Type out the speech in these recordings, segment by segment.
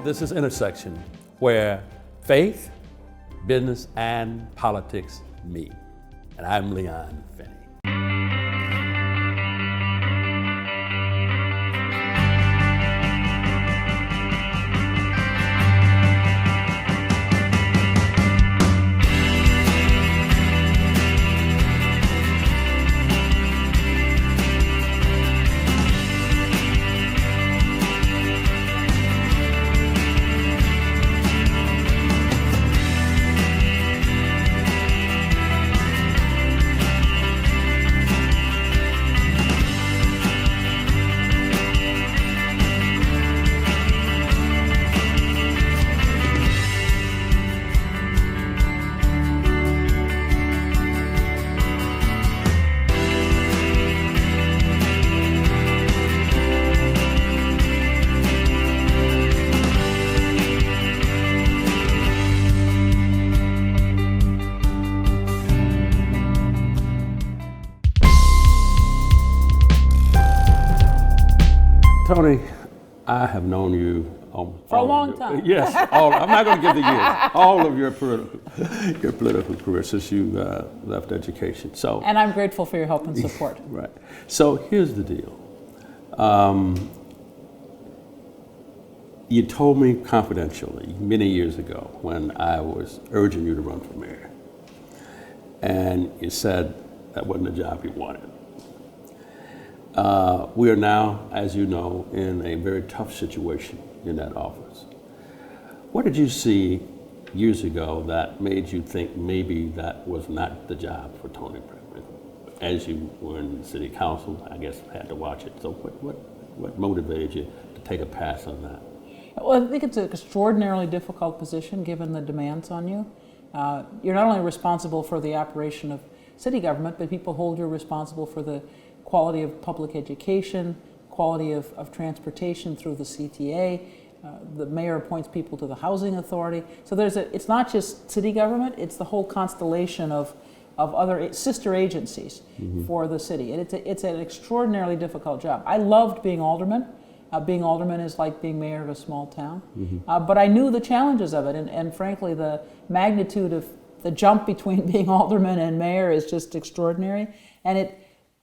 This is Intersection, where faith, business, and politics meet. And I'm Leon Finney. Toni, I have known you for a long time. Yes, I'm not going to give the years. All of your political career since you left education. So, and I'm grateful for your help and support. Right. So here's the deal. You told me confidentially many years ago when I was urging you to run for mayor, and you said that wasn't the job you wanted. We are now, as you know, in a very tough situation in that office. What did you see years ago that made you think maybe that was not the job for Toni Preckwinkle? As you were in the city council, I guess had to watch it. So what motivated you to take a pass on that? Well, I think it's an extraordinarily difficult position given the demands on you. You're not only responsible for the operation of city government, but people hold you responsible for the quality of public education, quality of transportation through the CTA. The mayor appoints people to the housing authority. So it's not just city government, it's the whole constellation of other sister agencies for the city. And it's an extraordinarily difficult job. I loved being alderman. Being alderman is like being mayor of a small town. But I knew the challenges of it, and frankly, the magnitude of the jump between being alderman and mayor is just extraordinary. And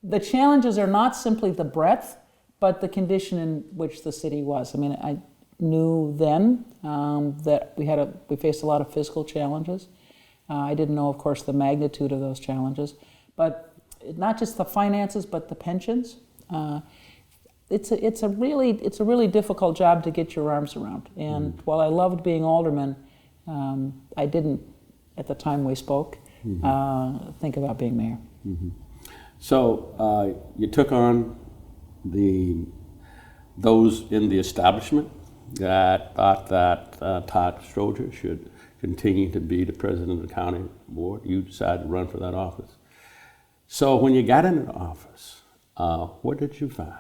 the challenges are not simply the breadth, but the condition in which the city was. I mean, I knew then that we faced a lot of fiscal challenges. I didn't know, of course, the magnitude of those challenges, but not just the finances, but the pensions. It's a really difficult job to get your arms around. And while I loved being alderman, I didn't, at the time we spoke, think about being mayor. So you took on those in the establishment that thought that Todd Stroger should continue to be the president of the county board. You decided to run for that office. So when you got into the office, what did you find?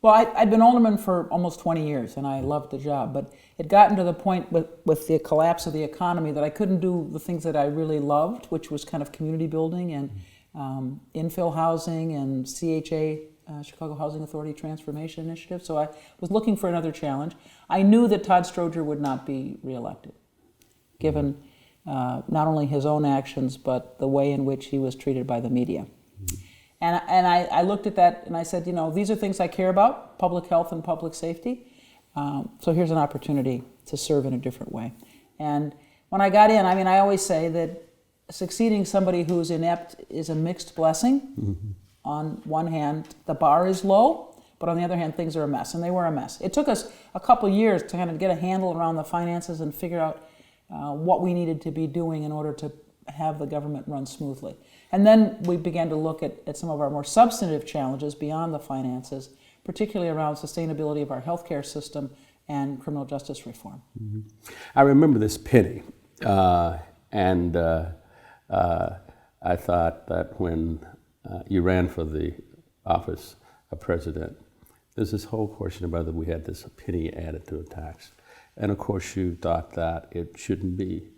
Well, I'd been alderman for almost 20 years, and I loved the job. But it gotten to the point with the collapse of the economy that I couldn't do the things that I really loved, which was kind of community building and infill housing and CHA, Chicago Housing Authority Transformation Initiative. So I was looking for another challenge. I knew that Todd Stroger would not be reelected, given not only his own actions, but the way in which he was treated by the media. And I looked at that and I said, these are things I care about, public health and public safety. So here's an opportunity to serve in a different way. And when I got in, I always say that succeeding somebody who's inept is a mixed blessing. On one hand, the bar is low, but on the other hand, things are a mess, and they were a mess. It took us a couple years to kind of get a handle around the finances and figure out what we needed to be doing in order to have the government run smoothly. And then we began to look at some of our more substantive challenges beyond the finances, particularly around sustainability of our healthcare system and criminal justice reform. I remember this penny, and I thought that when you ran for the office of president, there's this whole question about whether we had this penny added to a tax. And of course you thought that it shouldn't be.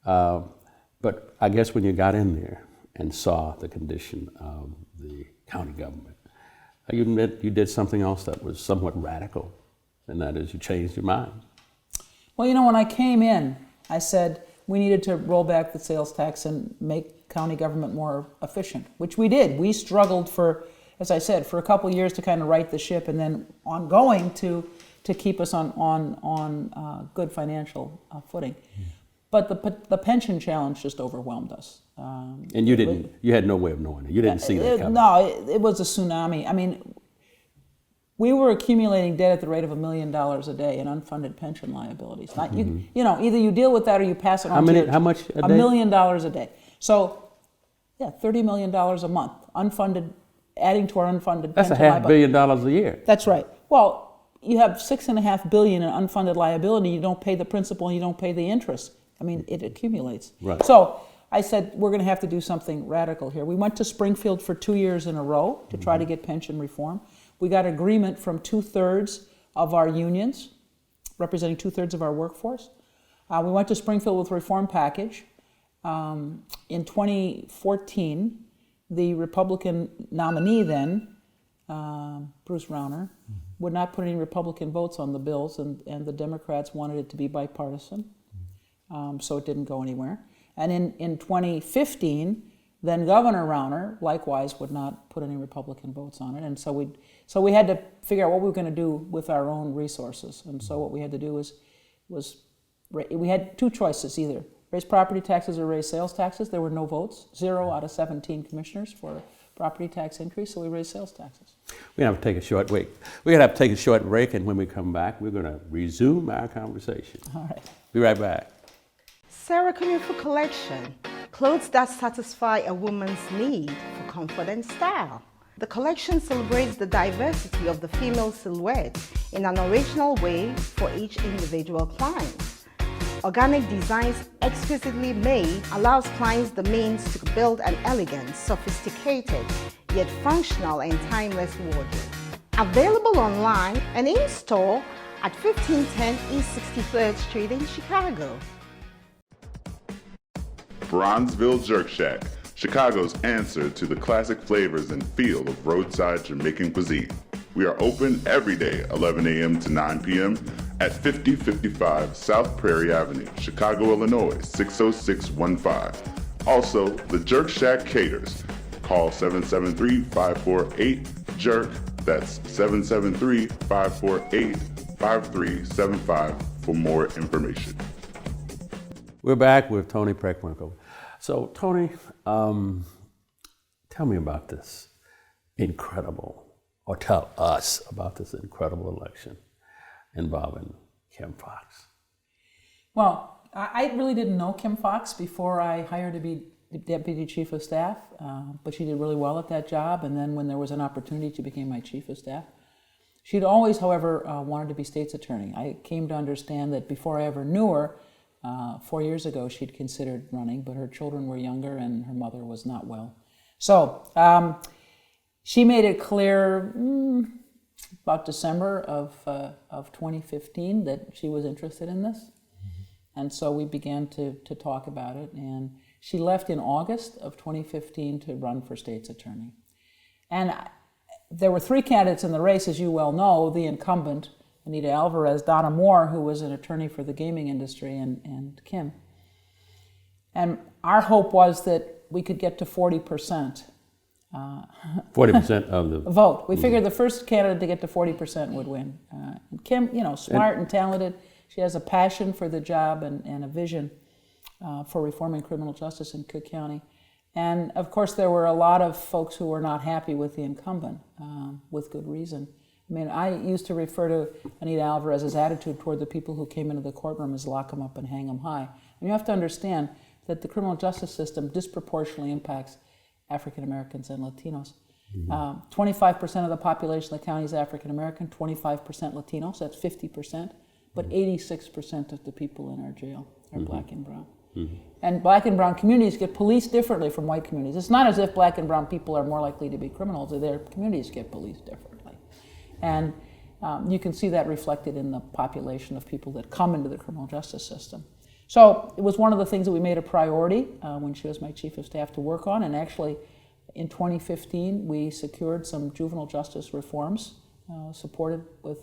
But I guess when you got in there and saw the condition of the county government, you admit you did something else that was somewhat radical, and that is you changed your mind. Well, you know, when I came in, I said we needed to roll back the sales tax and make county government more efficient, which we did. We struggled for, as I said, for a couple of years to kind of right the ship, and then ongoing to keep us on good financial footing. But the pension challenge just overwhelmed us. And you had no way of knowing it. You didn't see that coming. No, it was a tsunami. I mean, we were accumulating debt at the rate of $1 million a day in unfunded pension liabilities. Not, you know, either you deal with that or you pass it on to your, How much a day? $1 million a day. So, yeah, $30 million a month, unfunded, adding to our unfunded That's pension $500 million a year. That's right. Well, you have $6.5 billion in unfunded liability. You don't pay the principal and you don't pay the interest. I mean, it accumulates. Right. So I said, we're going to have to do something radical here. We went to Springfield for 2 years in a row to try to get pension reform. We got agreement from 2/3 of our unions, representing 2/3 of our workforce. We went to Springfield with a reform package. In 2014, the Republican nominee then, Bruce Rauner, would not put any Republican votes on the bills, and the Democrats wanted it to be bipartisan, so it didn't go anywhere. And in 2015, then Governor Rauner likewise would not put any Republican votes on it, and so we had to figure out what we were going to do with our own resources. And so what we had to do was we had two choices: either raise property taxes or raise sales taxes. There were no votes, 0 out of 17 commissioners for property tax increase, so we raised sales taxes. We have to take a short break. We're going to have to take a short break, and when we come back, we're going to resume our conversation. All right. Be right back. Sarah Community Collection, clothes that satisfy a woman's need for comfort and style. The collection celebrates the diversity of the female silhouette in an original way for each individual client. Organic designs exquisitely made allows clients the means to build an elegant, sophisticated, yet functional and timeless wardrobe. Available online and in-store at 1510 East 63rd Street in Chicago. Bronzeville Jerk Shack, Chicago's answer to the classic flavors and feel of roadside Jamaican cuisine. We are open every day, 11 a.m. to 9 p.m. at 5055 South Prairie Avenue, Chicago, Illinois, 60615. Also, the Jerk Shack caters. Call 773-548-JERK. That's 773-548-5375 for more information. We're back with Toni Preckwinkle. So, Toni, tell me about this incredible, or tell us about this incredible election involving Kim Foxx. Well, I really didn't know Kim Foxx before I hired to be Deputy Chief of Staff, but she did really well at that job, and then when there was an opportunity, she became my Chief of Staff. She'd always, however, wanted to be State's Attorney. I came to understand that before I ever knew her, 4 years ago, she'd considered running, but her children were younger and her mother was not well. So she made it clear about December of 2015 that she was interested in this. And so we began to talk about it. And she left in August of 2015 to run for State's Attorney. And there were 3 candidates in the race, as you well know: the incumbent, Anita Alvarez, Donna Moore, who was an attorney for the gaming industry, and Kim. And our hope was that we could get to 40%. 40% of the vote. We figured the first candidate to get to 40% would win. And Kim, you know, smart and talented. She has a passion for the job and a vision for reforming criminal justice in Cook County. And of course, there were a lot of folks who were not happy with the incumbent, with good reason. I mean, I used to refer to Anita Alvarez's attitude toward the people who came into the courtroom as lock them up and hang them high. And you have to understand that the criminal justice system disproportionately impacts African Americans and Latinos. 25% of the population of the county is African American, 25% Latino, so that's 50%, but 86% of the people in our jail are black and brown. And black and brown communities get policed differently from white communities. It's not as if black and brown people are more likely to be criminals, their communities get policed differently. And you can see that reflected in the population of people that come into the criminal justice system. So it was one of the things that we made a priority when she was my Chief of Staff to work on, and actually in 2015 we secured some juvenile justice reforms supported with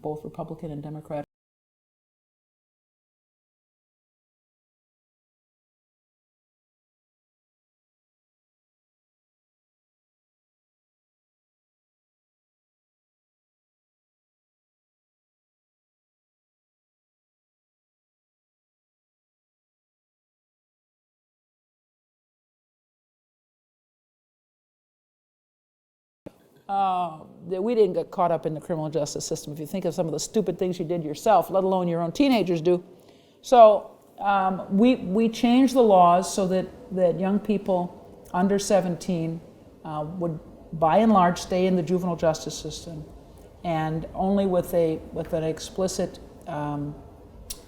both Republican and Democratic that we didn't get caught up in the criminal justice system. If you think of some of the stupid things you did yourself, let alone your own teenagers do. So we changed the laws so that young people under 17 would, by and large, stay in the juvenile justice system, and only with an explicit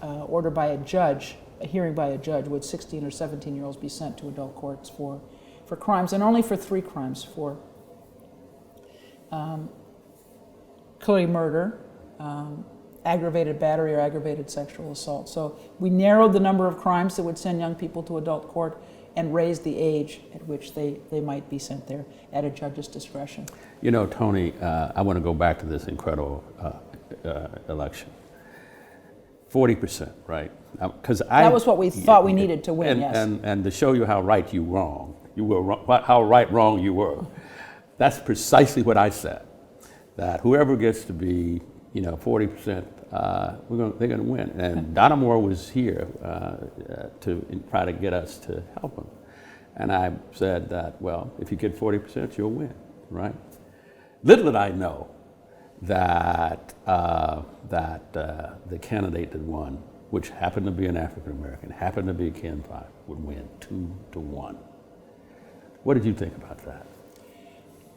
order by a judge, a hearing by a judge, would 16 or 17-year-olds be sent to adult courts for crimes, and only for 3 crimes: for clearly murder, aggravated battery, or aggravated sexual assault. So we narrowed the number of crimes that would send young people to adult court and raised the age at which they might be sent there at a judge's discretion. You know, Toni, I want to go back to this incredible election. 40%, right? Because that was what we thought we needed to win, yes. And to show you how right you were wrong, how wrong you were. That's precisely what I said. That whoever gets to be, 40%, they're going to win. And Donna Moore was here to try to get us to help them. And I said that, well, if you get 40%, you'll win, right? Little did I know that the candidate that won, which happened to be an African American, happened to be Ken Fox, would win 2-1. What did you think about that?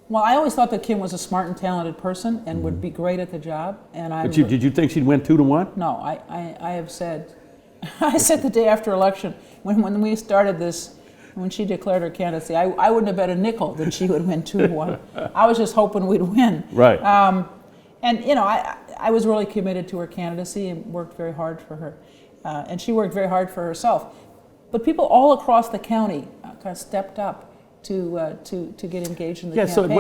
Well, I always thought that Kim was a smart and talented person and would be great at the job. And did you think she'd win 2-1? No, I have said, I said the day after election, when we started this, when she declared her candidacy, I wouldn't have bet a nickel that she would win 2-1. I was just hoping we'd win. Right. And I was really committed to her candidacy and worked very hard for her. And she worked very hard for herself. But people all across the county kind of stepped up to get engaged in the campaign. So it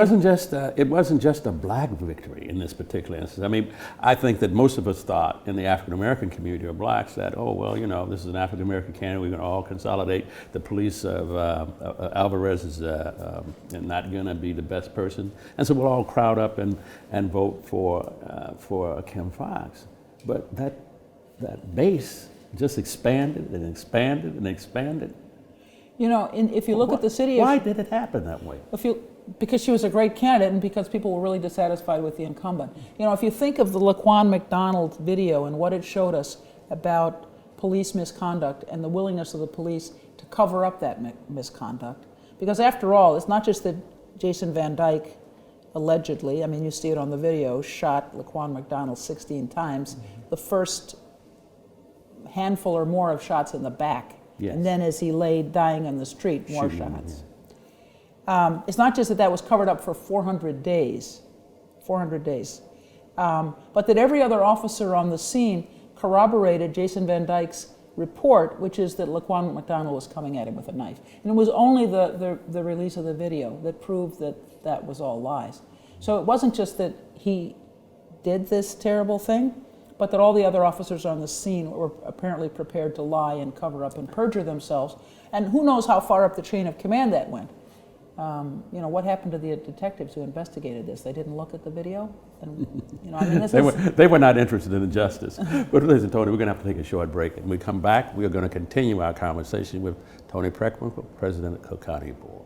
wasn't just a black victory in this particular instance. I mean, I think that most of us thought in the African American community or blacks that, oh well, this is an African American candidate. We're going to all consolidate. The police of Alvarez is not going to be the best person, and so we'll all crowd up and vote for Kim Fox. But that base just expanded and expanded and expanded. If you look at the city... Why did it happen that way? Because she was a great candidate and because people were really dissatisfied with the incumbent. If you think of the Laquan McDonald video and what it showed us about police misconduct and the willingness of the police to cover up that misconduct, because after all, it's not just that Jason Van Dyke allegedly, you see it on the video, shot Laquan McDonald 16 times, the first handful or more of shots in the back. Yes. And then as he lay dying on the street, more shots. It's not just that was covered up for 400 days, but that every other officer on the scene corroborated Jason Van Dyke's report, which is that Laquan McDonald was coming at him with a knife. And it was only the release of the video that proved that was all lies. So it wasn't just that he did this terrible thing, but that all the other officers on the scene were apparently prepared to lie and cover up and perjure themselves. And who knows how far up the chain of command that went. What happened to the detectives who investigated this? They didn't look at the video? And, they were not interested in the justice. But listen, Toni, we're going to have to take a short break. And when we come back, we are going to continue our conversation with Toni Preckwinkle, President of the Cook County Board.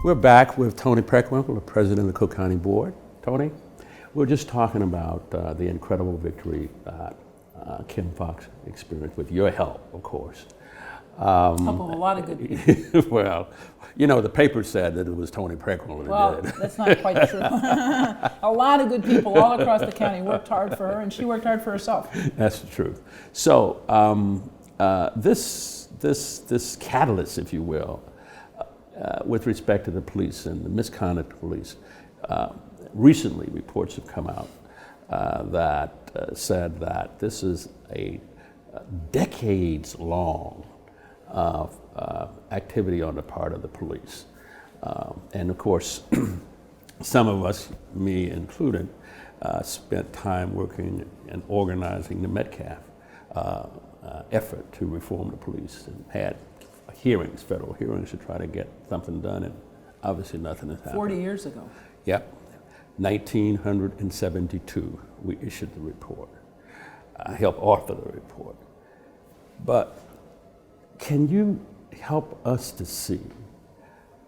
We're back with Toni Preckwinkle, the President of the Cook County Board. Toni, we're just talking about the incredible victory that Kim Fox experienced with your help, of course. Help of a lot of good people. Well, you know, the paper said that it was Toni Preckwinkle Well, that did it. that's not quite true. A lot of good people all across the county worked hard for her, and she worked hard for herself. That's the truth. So this catalyst, if you will, with respect to the police and the misconduct of the police, recently reports have come out that said that this is a decades-long activity on the part of the police. And of course, some of us, me included, spent time working and organizing the Metcalf effort to reform the police, and had hearings, federal hearings, to try to get something done, and obviously nothing has happened. 40 years ago. Yep. 1972, we issued the report. I helped author the report. But can you help us to see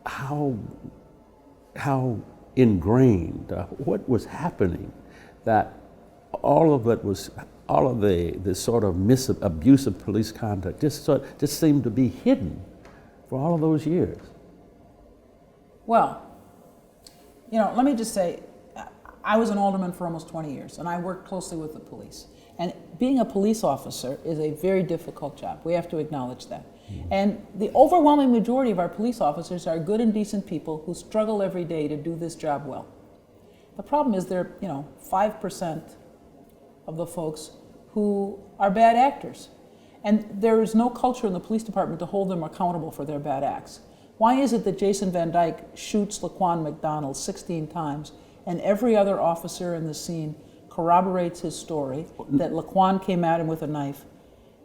how ingrained, what was happening, that all of the sort of abusive police conduct just seemed to be hidden for all of those years? Well, you know, let me just say, I was an alderman for almost 20 years, and I worked closely with the police. And being a police officer is a very difficult job. We have to acknowledge that. Mm-hmm. And the overwhelming majority of our police officers are good and decent people who struggle every day to do this job well. The problem is they're, 5% of the folks who are bad actors. And there is no culture in the police department to hold them accountable for their bad acts. Why is it that Jason Van Dyke shoots Laquan McDonald 16 times, and every other officer in the scene corroborates his story that Laquan came at him with a knife,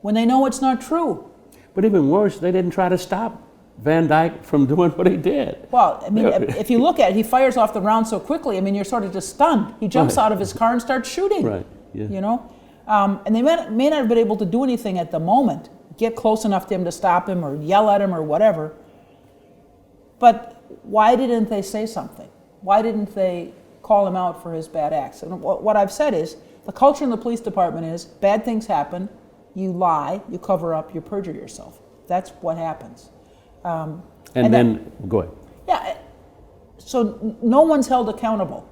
when they know it's not true? But even worse, they didn't try to stop Van Dyke from doing what he did. Well, I mean, if you look at it, he fires off the round so quickly, I mean, you're sort of just stunned. He jumps out of his car and starts shooting. Right, yeah. And they may not have been able to do anything at the moment, get close enough to him to stop him or yell at him or whatever. But why didn't they say something? Why didn't they call him out for his bad acts? And what I've said is, the culture in the police department is, bad things happen, you lie, you cover up, you perjure yourself. That's what happens. And then, go ahead. Yeah, so no one's held accountable.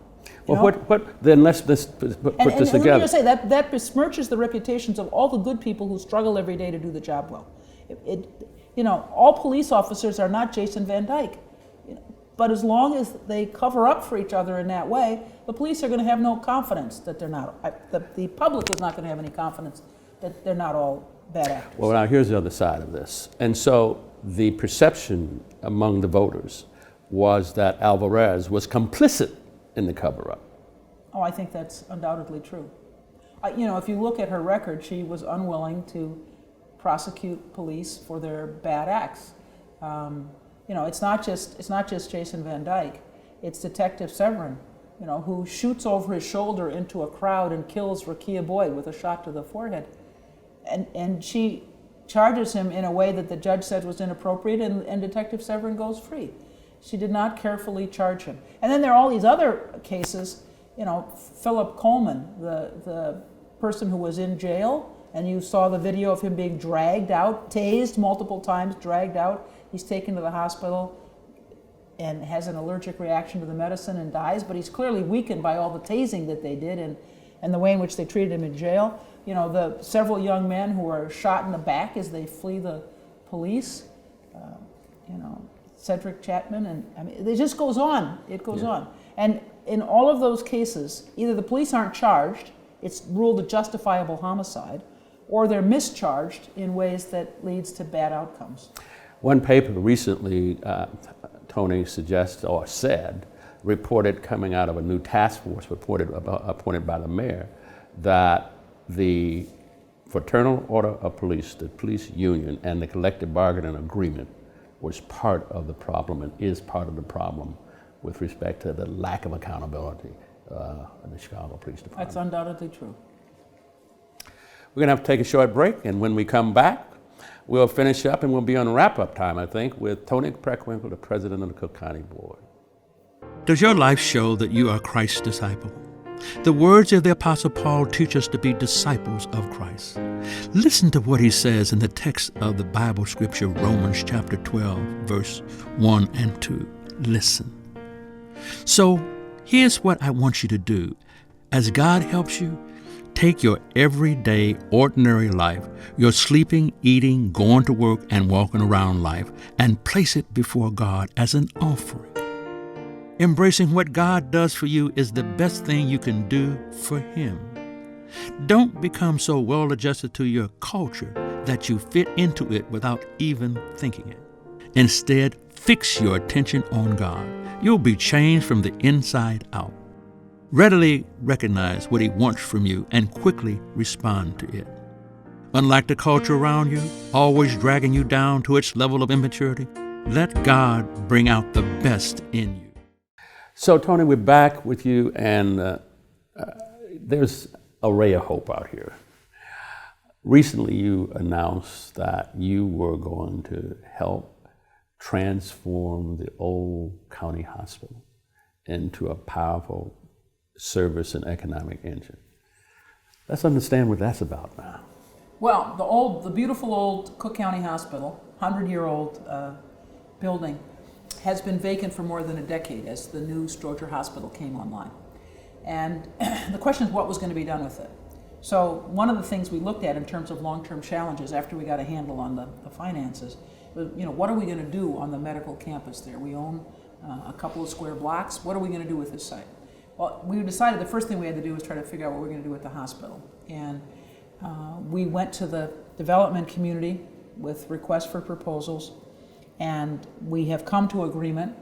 Well, then let's put this together. Let me just say, that besmirches the reputations of all the good people who struggle every day to do the job well. All police officers are not Jason Van Dyke. But as long as they cover up for each other in that way, the police are going to have no confidence that they're not. The public is not going to have any confidence that they're not all bad actors. Well, now here's the other side of this. And so the perception among the voters was that Alvarez was complicit in the cover-up. Oh, I think that's undoubtedly true. If you look at her record, she was unwilling to prosecute police for their bad acts. It's not just Jason Van Dyke. It's Detective Severin, who shoots over his shoulder into a crowd and kills Rakia Boyd with a shot to the forehead. And she charges him in a way that the judge said was inappropriate, and Detective Severin goes free. She did not carefully charge him. And then there are all these other cases, Philip Coleman, the person who was in jail, and you saw the video of him being dragged out, tased multiple times, dragged out. He's taken to the hospital and has an allergic reaction to the medicine and dies, but he's clearly weakened by all the tasing that they did and the way in which they treated him in jail. The several young men who are shot in the back as they flee the police, Cedric Chapman, and it just goes on. It goes on. And in all of those cases, either the police aren't charged, it's ruled a justifiable homicide, or they're mischarged in ways that leads to bad outcomes. One paper recently, Toni suggested or said, reported coming out of a new task force appointed by the mayor, that the Fraternal Order of Police, the police union, and the collective bargaining agreement was part of the problem and is part of the problem with respect to the lack of accountability in the Chicago Police Department. That's undoubtedly true. We're going to have to take a short break, and when we come back, we'll finish up and we'll be on wrap-up time, I think, with Toni Preckwinkle, the president of the Cook County Board. Does your life show that you are Christ's disciple? The words of the Apostle Paul teach us to be disciples of Christ. Listen to what he says in the text of the Bible scripture, Romans chapter 12, verse 1 and 2. Listen. So here's what I want you to do. As God helps you, take your everyday, ordinary life, your sleeping, eating, going to work, and walking around life, and place it before God as an offering. Embracing what God does for you is the best thing you can do for Him. Don't become so well adjusted to your culture that you fit into it without even thinking it. Instead, fix your attention on God. You'll be changed from the inside out. Readily recognize what He wants from you and quickly respond to it. Unlike the culture around you, always dragging you down to its level of immaturity, let God bring out the best in you. So, Toni, we're back with you, and there's a ray of hope out here. Recently, you announced that you were going to help transform the old county hospital into a powerful service and economic engine. Let's understand what that's about now. Well, the beautiful old Cook County Hospital, 100-year-old building, has been vacant for more than a decade as the new Stroger Hospital came online. And the question is, what was going to be done with it? So one of the things we looked at in terms of long-term challenges after we got a handle on the finances was, what are we going to do on the medical campus there? We own a couple of square blocks. What are we going to do with this site? Well, we decided the first thing we had to do was try to figure out what we're going to do with the hospital. And we went to the development community with requests for proposals. And we have come to agreement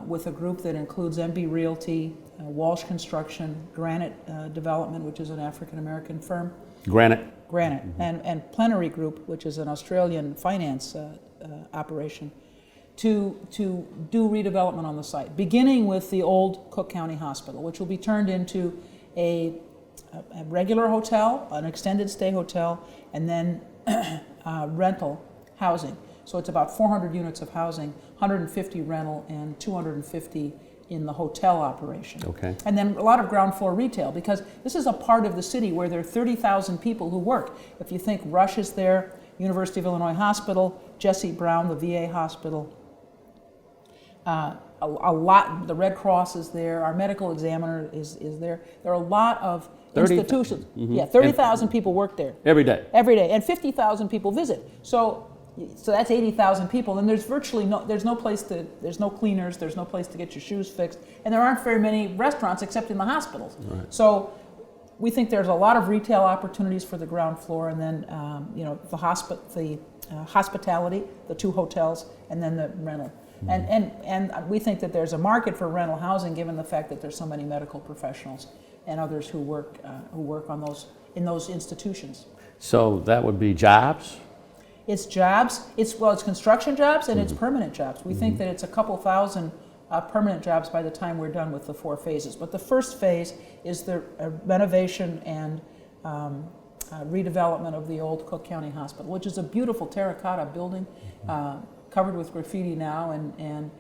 with a group that includes MB Realty, Walsh Construction, Granite Development, which is an African-American firm. Granite. Mm-hmm. And Plenary Group, which is an Australian finance operation, to do redevelopment on the site, beginning with the old Cook County Hospital, which will be turned into a regular hotel, an extended stay hotel, and then rental housing. So it's about 400 units of housing, 150 rental, and 250 in the hotel operation. Okay. And then a lot of ground floor retail, because this is a part of the city where there are 30,000 people who work. If you think Rush is there, University of Illinois Hospital, Jesse Brown, the VA hospital, a lot, the Red Cross is there, our medical examiner is there. There are a lot of institutions. Mm-hmm. Yeah, 30,000 people work there. Every day. Every day, and 50,000 people visit. So that's 80,000 people, and there's virtually there's no cleaners, there's no place to get your shoes fixed, and there aren't very many restaurants except in the hospitals. Right. So we think there's a lot of retail opportunities for the ground floor, and then the hospitality, the two hotels, and then the rental. Mm-hmm. And we think that there's a market for rental housing, given the fact that there's so many medical professionals and others who work in those institutions. So that would be jobs? It's jobs. It's construction jobs, and it's permanent jobs. We think that it's a couple thousand permanent jobs by the time we're done with the 4 phases. But the first phase is the renovation and redevelopment of the old Cook County Hospital, which is a beautiful terracotta building, covered with graffiti now and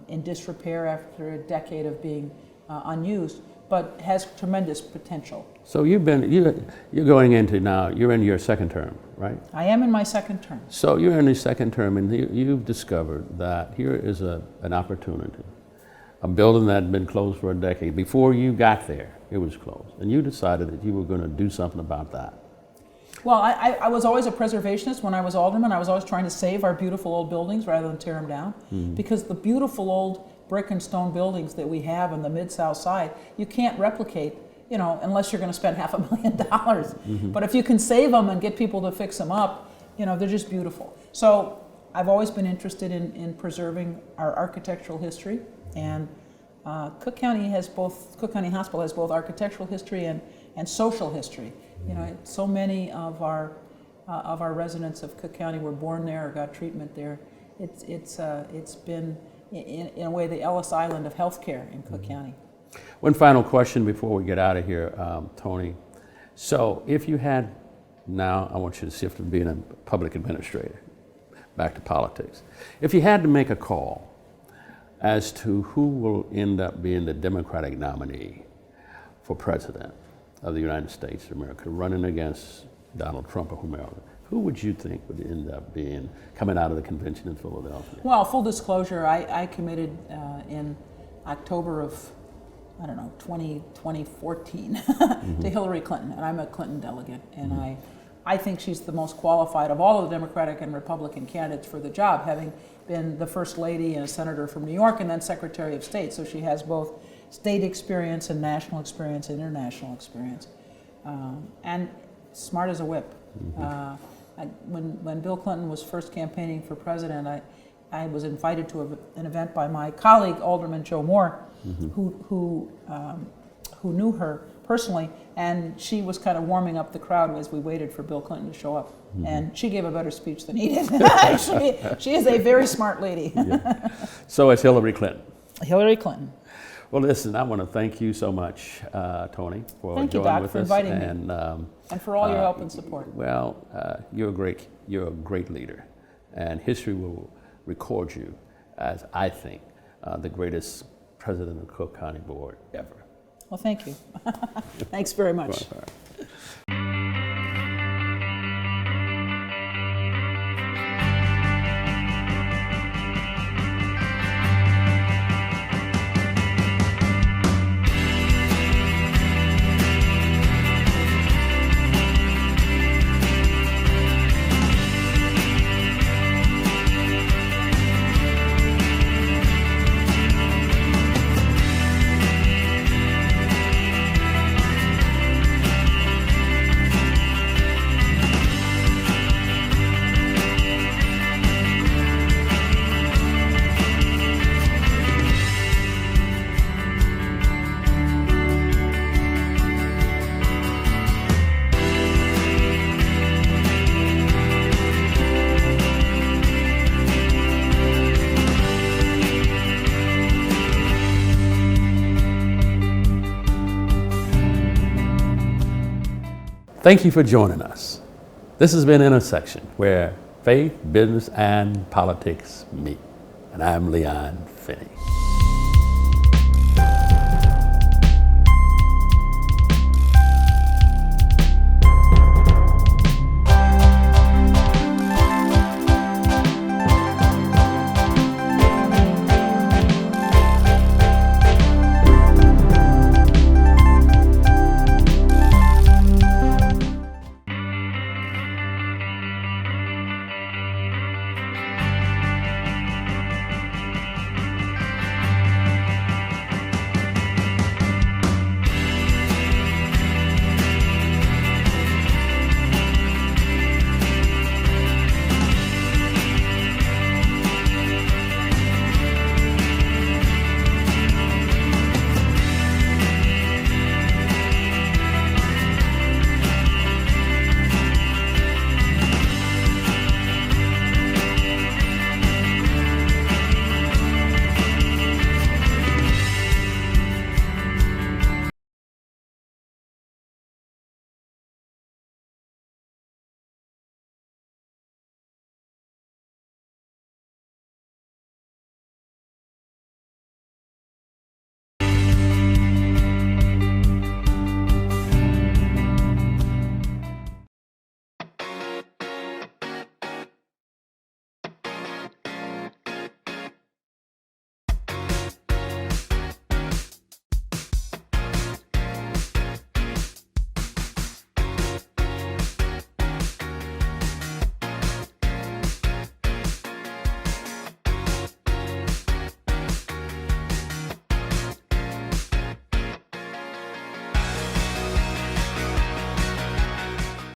in disrepair after a decade of being unused, but has tremendous potential. So you're going into now, you're in your second term, right? I am in my second term. So you're in the second term, and you've discovered that here is an opportunity. A building that had been closed for a decade. Before you got there, it was closed. And you decided that you were going to do something about that. Well, I was always a preservationist. When I was alderman, I was always trying to save our beautiful old buildings rather than tear them down. Mm-hmm. Because the beautiful old brick and stone buildings that we have on the Mid-South Side, you can't replicate, unless you're going to spend $500,000. Mm-hmm. But if you can save them and get people to fix them up, they're just beautiful. So I've always been interested in preserving our architectural history, and Cook County Hospital has both architectural history and social history. So many of our residents of Cook County were born there or got treatment there. It's been in a way the Ellis Island of healthcare in Cook County. One final question before we get out of here, Toni. So if you had, now I want you to shift from being a public administrator back to politics. If you had to make a call as to who will end up being the Democratic nominee for president of the United States of America, running against Donald Trump or whomever, who would you think would end up being coming out of the convention in Philadelphia? Well, full disclosure, I committed in October of, 2014 to Hillary Clinton, and I'm a Clinton delegate, and I think she's the most qualified of all of the Democratic and Republican candidates for the job, having been the First Lady and a senator from New York and then Secretary of State. So she has both state experience and national experience and international experience. And smart as a whip. When Bill Clinton was first campaigning for president, I was invited to an event by my colleague, Alderman Joe Moore, who knew her personally, and she was kind of warming up the crowd as we waited for Bill Clinton to show up. And she gave a better speech than he did. she is a very smart lady. Yeah. So it's Hillary Clinton. Hillary Clinton. Well, listen, I want to thank you so much, Toni, for Thank you, joining Doc, with for us. inviting me. And for all your help and support. Well, you're a great leader, and history will record you as, I think, the greatest president of Cook County Board ever. Well, thank you. Thanks very much. Thank you for joining us. This has been Intersection, where faith, business, and politics meet. And I'm Leon Finney.